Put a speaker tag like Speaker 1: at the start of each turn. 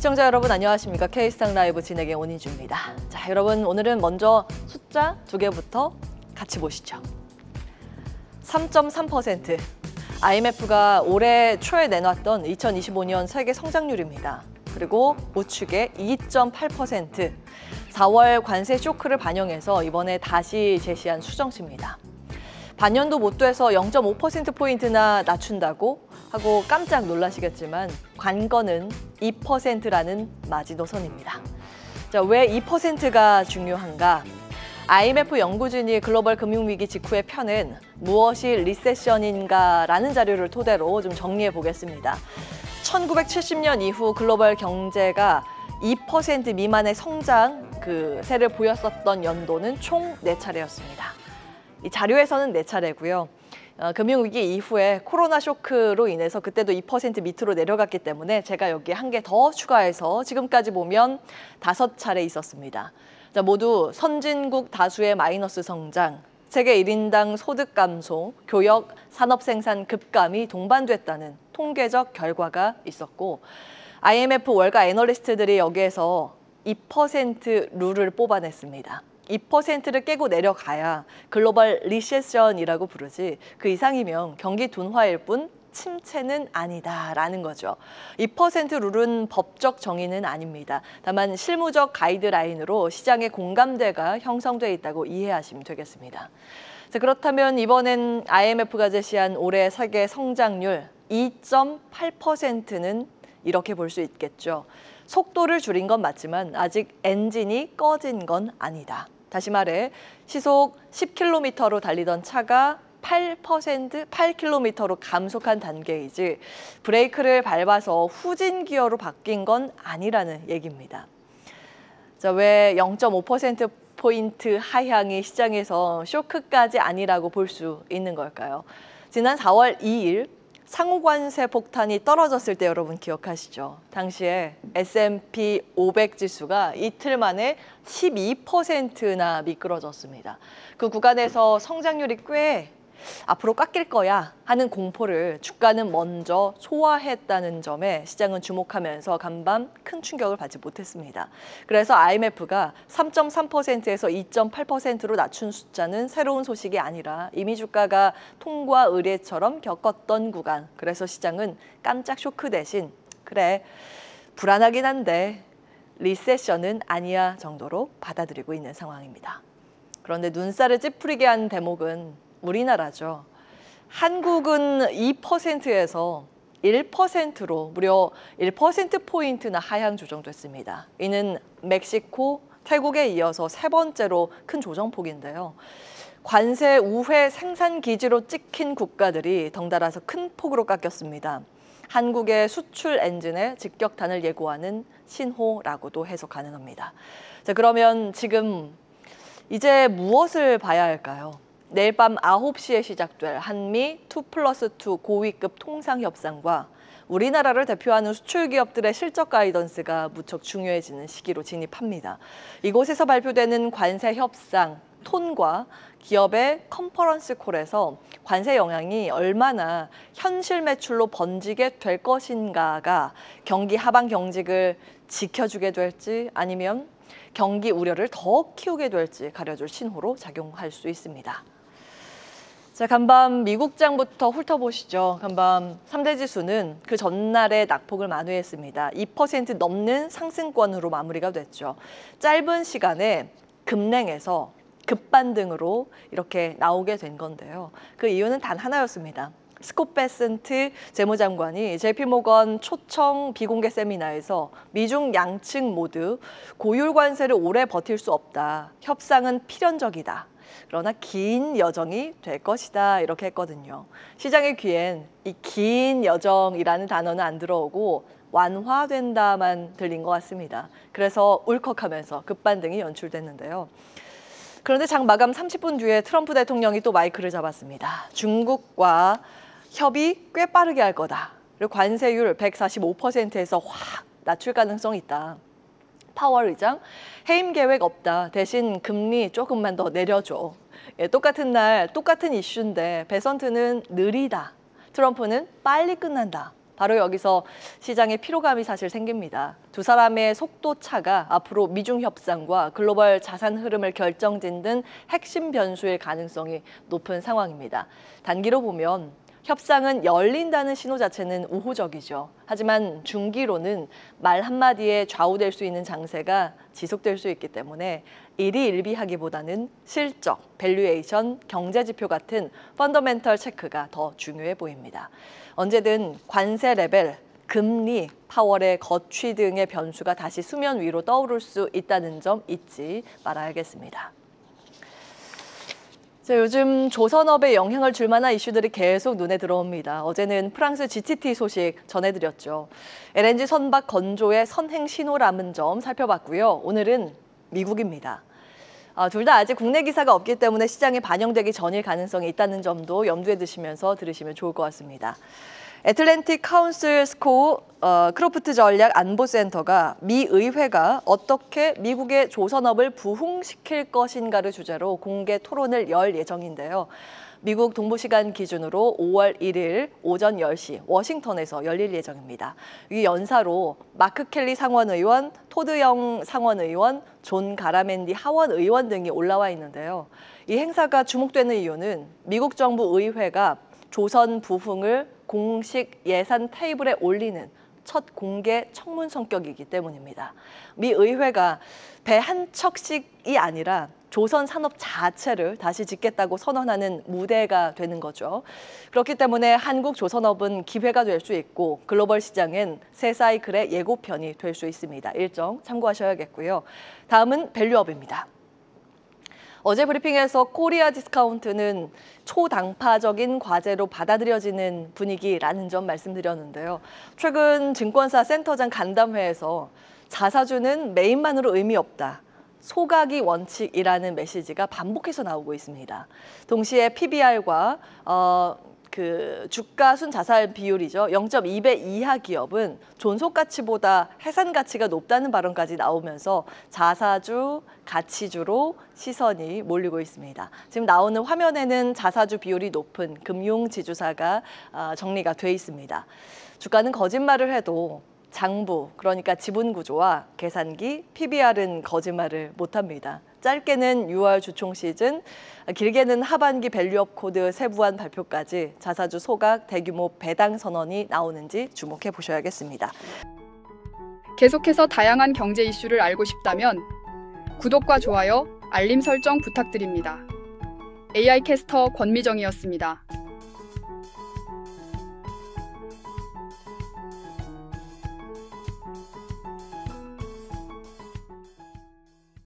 Speaker 1: 시청자 여러분 안녕하십니까? K스탁 라이브 진행의 원희주입니다. 자, 여러분 오늘은 먼저 숫자 2개부터 같이 보시죠. 3.3%. IMF가 올해 초에 내놨던 2025년 세계 성장률입니다. 그리고 우측에 2.8%. 4월 관세 쇼크를 반영해서 이번에 다시 제시한 수정치입니다. 반년도 못 돼서 0.5%포인트나 낮춘다고 하고 깜짝 놀라시겠지만 관건은 2%라는 마지노선입니다. 자, 왜 2%가 중요한가? IMF 연구진이 글로벌 금융위기 직후에 펴낸 무엇이 리세션인가라는 자료를 토대로 좀 정리해 보겠습니다. 1970년 이후 글로벌 경제가 2% 미만의 성장 세를 보였었던 연도는 총 4차례였습니다. 이 자료에서는 4차례고요. 금융위기 이후에 코로나 쇼크로 인해서 그때도 2% 밑으로 내려갔기 때문에 제가 여기 한 개 더 추가해서 지금까지 보면 5차례 있었습니다. 자, 모두 선진국 다수의 마이너스 성장, 세계 1인당 소득 감소, 교역, 산업 생산 급감이 동반됐다는 통계적 결과가 있었고 IMF 월가 애널리스트들이 여기에서 2% 룰을 뽑아냈습니다. 2%를 깨고 내려가야 글로벌 리세션이라고 부르지 그 이상이면 경기 둔화일 뿐 침체는 아니다라는 거죠. 2% 룰은 법적 정의는 아닙니다. 다만 실무적 가이드라인으로 시장의 공감대가 형성돼 있다고 이해하시면 되겠습니다. 자, 그렇다면 이번엔 IMF가 제시한 올해 세계 성장률 2.8%는 이렇게 볼 수 있겠죠. 속도를 줄인 건 맞지만 아직 엔진이 꺼진 건 아니다. 다시 말해 시속 10km로 달리던 차가 8km로 감속한 단계이지 브레이크를 밟아서 후진 기어로 바뀐 건 아니라는 얘기입니다. 자, 왜 0.5%포인트 하향이 시장에서 쇼크까지 아니라고 볼 수 있는 걸까요? 지난 4월 2일 상호관세 폭탄이 떨어졌을 때 여러분 기억하시죠? 당시에 S&P 500 지수가 이틀 만에 12%나 미끄러졌습니다. 그 구간에서 성장률이 꽤 앞으로 깎일 거야 하는 공포를 주가는 먼저 소화했다는 점에 시장은 주목하면서 간밤 큰 충격을 받지 못했습니다. 그래서 IMF가 3.3%에서 2.8%로 낮춘 숫자는 새로운 소식이 아니라 이미 주가가 통과 의례처럼 겪었던 구간. 그래서 시장은 깜짝 쇼크 대신 그래 불안하긴 한데 리세션은 아니야 정도로 받아들이고 있는 상황입니다. 그런데 눈살을 찌푸리게 한 대목은 우리나라죠. 한국은 2%에서 1%로 무려 1%포인트나 하향 조정됐습니다. 이는 멕시코, 태국에 이어서 3번째로 큰 조정폭인데요. 관세 우회 생산 기지로 찍힌 국가들이 덩달아서 큰 폭으로 깎였습니다. 한국의 수출 엔진에 직격탄을 예고하는 신호라고도 해석 가능합니다. 자, 그러면 지금 이제 무엇을 봐야 할까요? 내일 밤 9시에 시작될 한미 2+2 고위급 통상협상과 우리나라를 대표하는 수출 기업들의 실적 가이던스가 무척 중요해지는 시기로 진입합니다. 이곳에서 발표되는 관세 협상, 톤과 기업의 컨퍼런스 콜에서 관세 영향이 얼마나 현실 매출로 번지게 될 것인가가 경기 하반 경직을 지켜주게 될지 아니면 경기 우려를 더 키우게 될지 가려줄 신호로 작용할 수 있습니다. 자, 간밤 미국장부터 훑어보시죠. 간밤 3대 지수는 그 전날에 낙폭을 만회했습니다. 2% 넘는 상승권으로 마무리가 됐죠. 짧은 시간에 급냉해서 급반등으로 이렇게 나오게 된 건데요. 그 이유는 단 하나였습니다. 스콧 베센트 재무장관이 JP모건 초청 비공개 세미나에서 미중 양측 모두 고율 관세를 오래 버틸 수 없다. 협상은 필연적이다. 그러나 긴 여정이 될 것이다 이렇게 했거든요. 시장의 귀엔 이 긴 여정이라는 단어는 안 들어오고 완화된다만 들린 것 같습니다. 그래서 울컥하면서 급반등이 연출됐는데요. 그런데 장 마감 30분 뒤에 트럼프 대통령이 또 마이크를 잡았습니다. 중국과 협의 꽤 빠르게 할 거다. 그리고 관세율 145%에서 확 낮출 가능성이 있다. 파월 의장 해임 계획 없다. 대신 금리 조금만 더 내려줘. 예, 똑같은 날 똑같은 이슈인데 베선트는 느리다. 트럼프는 빨리 끝난다. 바로 여기서 시장의 피로감이 사실 생깁니다. 두 사람의 속도 차가 앞으로 미중 협상과 글로벌 자산 흐름을 결정짓는 핵심 변수일 가능성이 높은 상황입니다. 단기로 보면 협상은 열린다는 신호 자체는 우호적이죠. 하지만 중기로는 말 한마디에 좌우될 수 있는 장세가 지속될 수 있기 때문에 일희일비하기보다는 실적, 밸류에이션, 경제지표 같은 펀더멘털 체크가 더 중요해 보입니다. 언제든 관세 레벨, 금리, 파월의 거취 등의 변수가 다시 수면 위로 떠오를 수 있다는 점 잊지 말아야겠습니다. 자, 요즘 조선업에 영향을 줄 만한 이슈들이 계속 눈에 들어옵니다. 어제는 프랑스 GTT 소식 전해드렸죠. LNG 선박 건조의 선행 신호라는 점 살펴봤고요. 오늘은 미국입니다. 둘 다 아직 국내 기사가 없기 때문에 시장에 반영되기 전일 가능성이 있다는 점도 염두에 두시면서 들으시면 좋을 것 같습니다. 애틀랜틱 카운슬 스코어 크로프트 전략 안보센터가 미 의회가 어떻게 미국의 조선업을 부흥시킬 것인가를 주제로 공개 토론을 열 예정인데요. 미국 동부시간 기준으로 5월 1일 오전 10시 워싱턴에서 열릴 예정입니다. 이 연사로 마크 켈리 상원의원, 토드 영 상원의원, 존 가라멘디 하원의원 등이 올라와 있는데요. 이 행사가 주목되는 이유는 미국 정부 의회가 조선 부흥을 공식 예산 테이블에 올리는 첫 공개 청문 성격이기 때문입니다. 미 의회가 배 한 척씩이 아니라 조선 산업 자체를 다시 짓겠다고 선언하는 무대가 되는 거죠. 그렇기 때문에 한국 조선업은 기회가 될 수 있고 글로벌 시장엔 새 사이클의 예고편이 될 수 있습니다. 일정 참고하셔야겠고요. 다음은 밸류업입니다. 어제 브리핑에서 코리아 디스카운트는 초당파적인 과제로 받아들여지는 분위기라는 점 말씀드렸는데요. 최근 증권사 센터장 간담회에서 자사주는 매입만으로 의미 없다. 소각이 원칙이라는 메시지가 반복해서 나오고 있습니다. 동시에 PBR과 주가 순자산 비율이죠. 0.2배 이하 기업은 존속 가치보다 해산 가치가 높다는 발언까지 나오면서 자사주, 가치주로 시선이 몰리고 있습니다. 지금 나오는 화면에는 자사주 비율이 높은 금융지주사가 정리가 돼 있습니다. 주가는 거짓말을 해도 장부, 그러니까 지분 구조와 계산기, PBR은 거짓말을 못합니다. 짧게는 6월 주총 시즌, 길게는 하반기 밸류업 코드 세부한 발표까지 자사주 소각 대규모 배당 선언이 나오는지 주목해 보셔야겠습니다.
Speaker 2: 계속해서 다양한 경제 이슈를 알고 싶다면 구독과 좋아요, 알림 설정 부탁드립니다. AI 캐스터 권미정이었습니다.